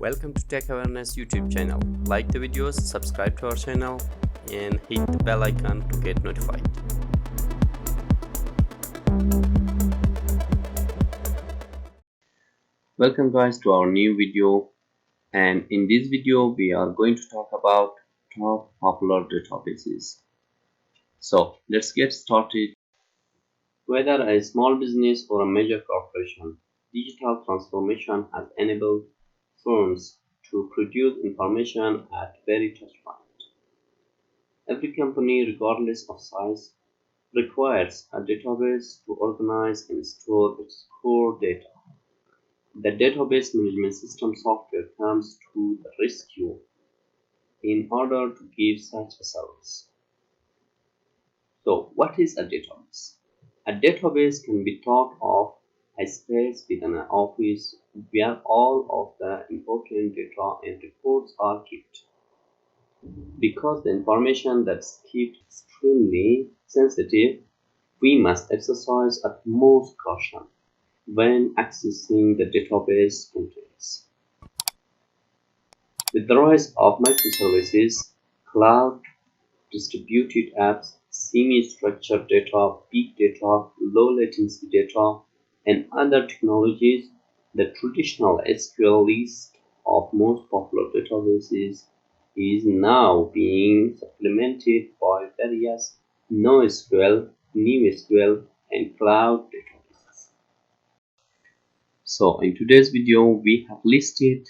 Welcome to Tech Awareness YouTube channel. Like the videos, subscribe to our channel and hit the bell icon to get notified. Welcome guys to our new video, and in this video we are going to talk about top popular databases. So let's get started. Whether a small business or a major corporation, digital transformation has enabled firms to produce information at very touch point. Every company, regardless of size, requires a database to organize and store its core data. The database management system software comes to the rescue in order to give such a service. So, what is a database? A database can be thought of as space within an office where all of the important data and records are kept. Because the information that's kept is extremely sensitive, we must exercise utmost caution when accessing the database contents. With the rise of microservices, cloud, distributed apps, semi-structured data, big data, low latency data, and other technologies, the traditional SQL list of most popular databases is now being supplemented by various no-sql, new-sql, and cloud databases. So in today's video, we have listed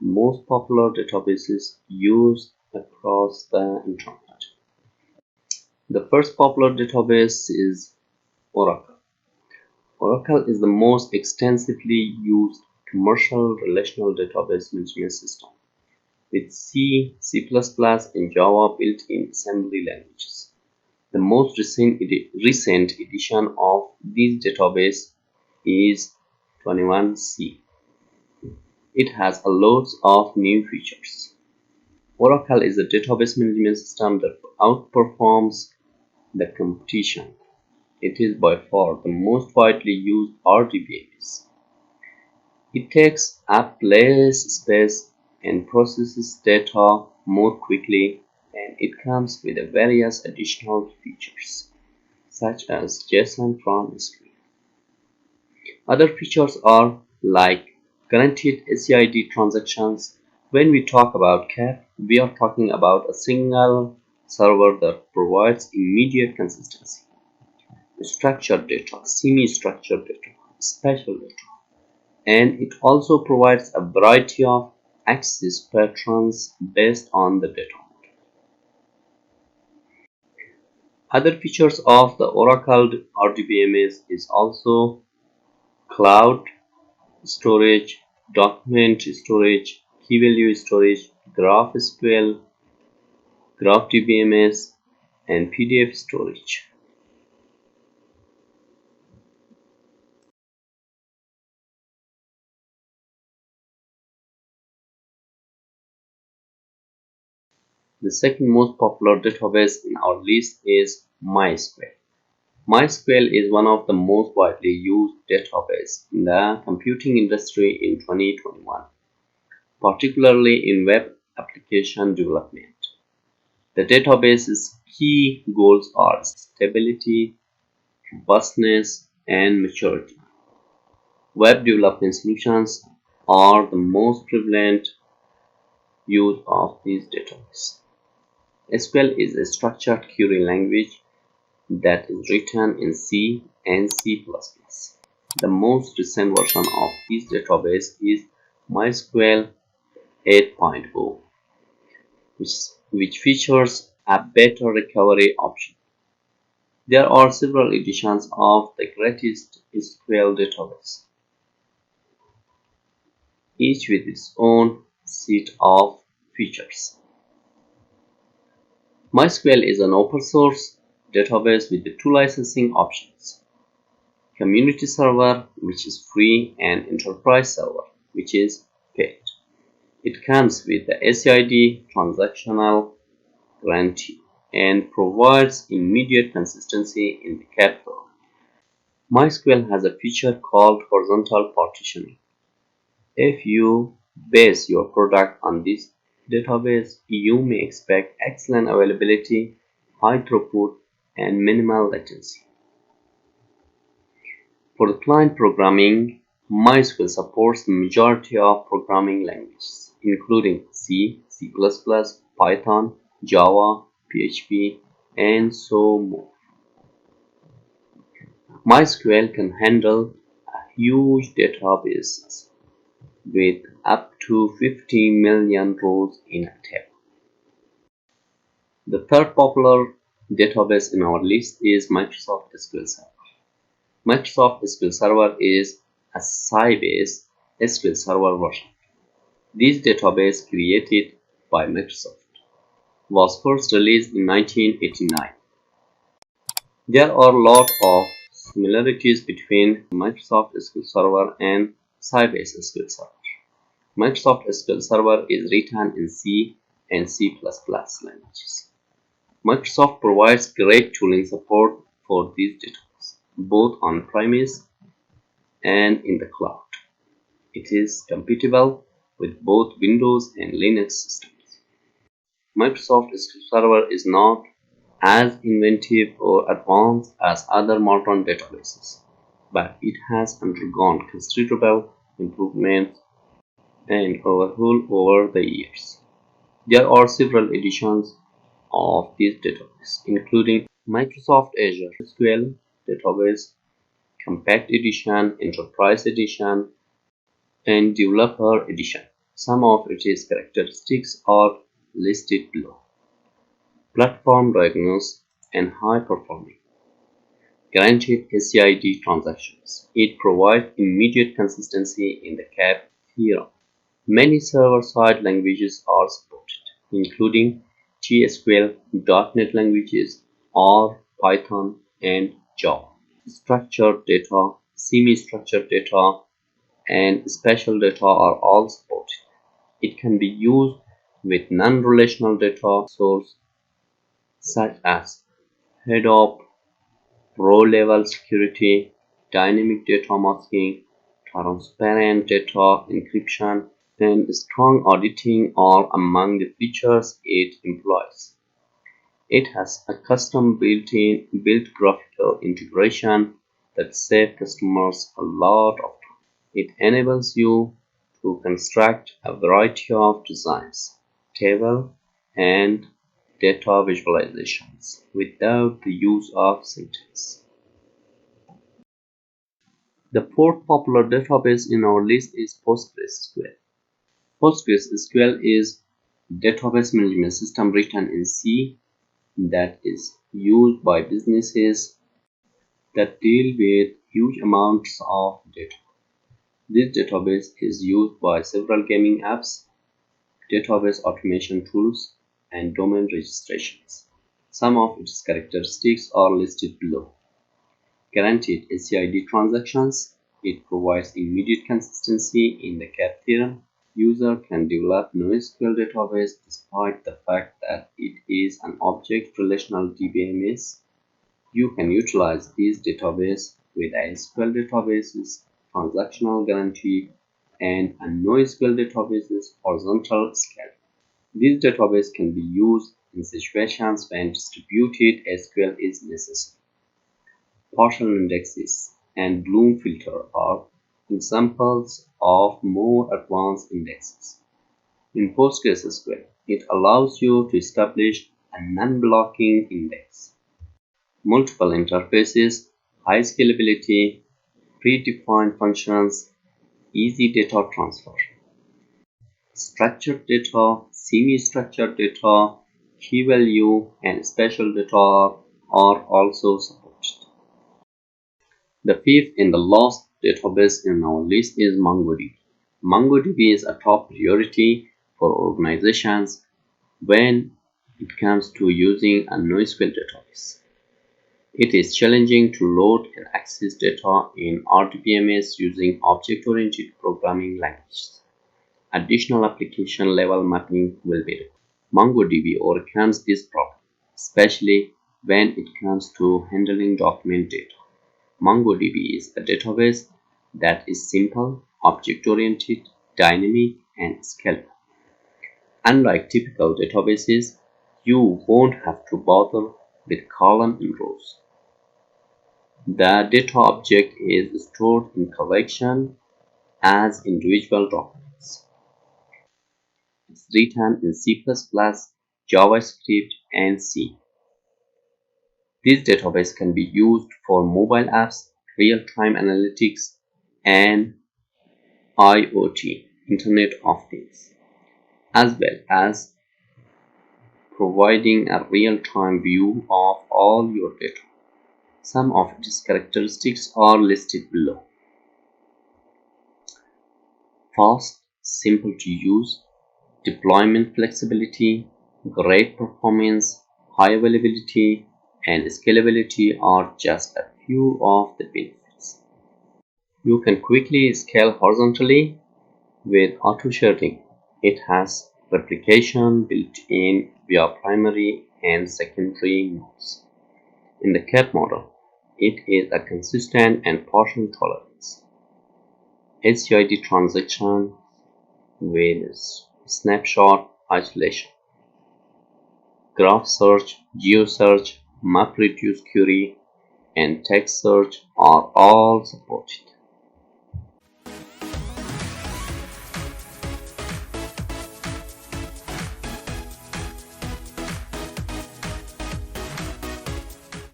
the most popular databases used across the internet. The first popular database is Oracle. Oracle is the most extensively used commercial relational database management system, with C, C++, and Java built-in assembly languages. The most recent edition of this database is 21C. It has a lot of new features. Oracle is a database management system that outperforms the competition. It is by far the most widely used RDBMS. It takes up less space and processes data more quickly, and it comes with various additional features, such as JSON from SQL. Other features are like guaranteed SCID transactions. When we talk about CAP, we are talking about a single server that provides immediate consistency. Structured data, semi-structured data, spatial data, and it also provides a variety of access patterns based on the data. Other features of the Oracle RDBMS is also cloud storage, document storage, key value storage, GraphSQL, RDBMS, and PDF storage. The second most popular database in our list is MySQL. MySQL is one of the most widely used databases in the computing industry in 2021, particularly in web application development. The database's key goals are stability, robustness, and maturity. Web development solutions are the most prevalent use of this database. SQL is a structured query language that is written in C and C++. The most recent version of this database is MySQL 8.0, which features a better recovery option. There are several editions of the greatest SQL database, each with its own set of features. MySQL is an open source database with the two licensing options: Community Server, which is free, and Enterprise Server, which is paid. It comes with the SCID transactional guarantee and provides immediate consistency in the CAP format. MySQL has a feature called horizontal partitioning. If you base your product on this database, you may expect excellent availability, high throughput, and minimal latency. For the client programming, MySQL supports the majority of programming languages, including C, C++, Python, Java, PHP, and so more. MySQL can handle a huge database with up to 50 million rows in a table. The third popular database in our list is Microsoft SQL Server. Microsoft SQL Server is a Sybase SQL Server version. This database, created by Microsoft, was first released in 1989. There are a lot of similarities between Microsoft SQL Server and Sybase SQL Server. Microsoft SQL Server is written in C and C++ languages. Microsoft provides great tooling support for these databases, both on-premise and in the cloud. It is compatible with both Windows and Linux systems. Microsoft SQL Server is not as inventive or advanced as other modern databases, but it has undergone considerable improvements and overhaul over the years. There are several editions of this database, including Microsoft Azure SQL Database, Compact Edition, Enterprise Edition, and Developer Edition. Some of its characteristics are listed below. Platform diagnosis and high performing. Guaranteed SCID transactions. It provides immediate consistency in the CAP theorem. Many server-side languages are supported, including GSQL, .NET languages, R, Python, and Java. Structured data, semi-structured data, and special data are all supported. It can be used with non-relational data sources such as head-up, row-level security, dynamic data masking, transparent data encryption, and strong auditing are among the features it employs. It has a custom built graphical integration that saves customers a lot of time. It enables you to construct a variety of designs, table, and data visualizations without the use of syntax. The fourth popular database in our list is PostgreSQL. PostgreSQL is a database management system written in C that is used by businesses that deal with huge amounts of data. This database is used by several gaming apps, database automation tools, and domain registrations. Some of its characteristics are listed below. Guaranteed SCID transactions. It provides immediate consistency in the CAP theorem. User can develop no-sql database despite the fact that it is an object relational RDBMS. You can utilize these databases with SQL databases, transactional guarantee, and a no-sql databases horizontal scale. This database can be used in situations when distributed SQL is necessary. Partial indexes and Bloom filter are examples of more advanced indexes. In PostgreSQL, it allows you to establish a non-blocking index. Multiple interfaces, high scalability, predefined functions, easy data transfer. Structured data, semi-structured data, key value, and special data are also supported. The fifth and the last database in our list is MongoDB. MongoDB is a top priority for organizations when it comes to using a NoSQL database. It is challenging to load and access data in RDBMS using object-oriented programming languages. Additional application level mapping will be required. MongoDB overcomes this problem, especially when it comes to handling document data. MongoDB is a database that is simple, object-oriented, dynamic, and scalable. Unlike typical databases, you won't have to bother with columns and rows. The data object is stored in collection as individual documents. It's written in C++, JavaScript, and C. This database can be used for mobile apps, real-time analytics, and IoT, Internet of Things, as well as providing a real-time view of all your data. Some of its characteristics are listed below. Fast, simple to use, deployment flexibility, great performance, high availability, and scalability are just a few of the benefits. You can quickly scale horizontally with auto-sharing. It has replication built in via primary and secondary nodes. In the cat model, it is a consistent and partial tolerance. SCID transaction with snapshot isolation. Graph search, GeoSearch, MapReduce query, and text search are all supported.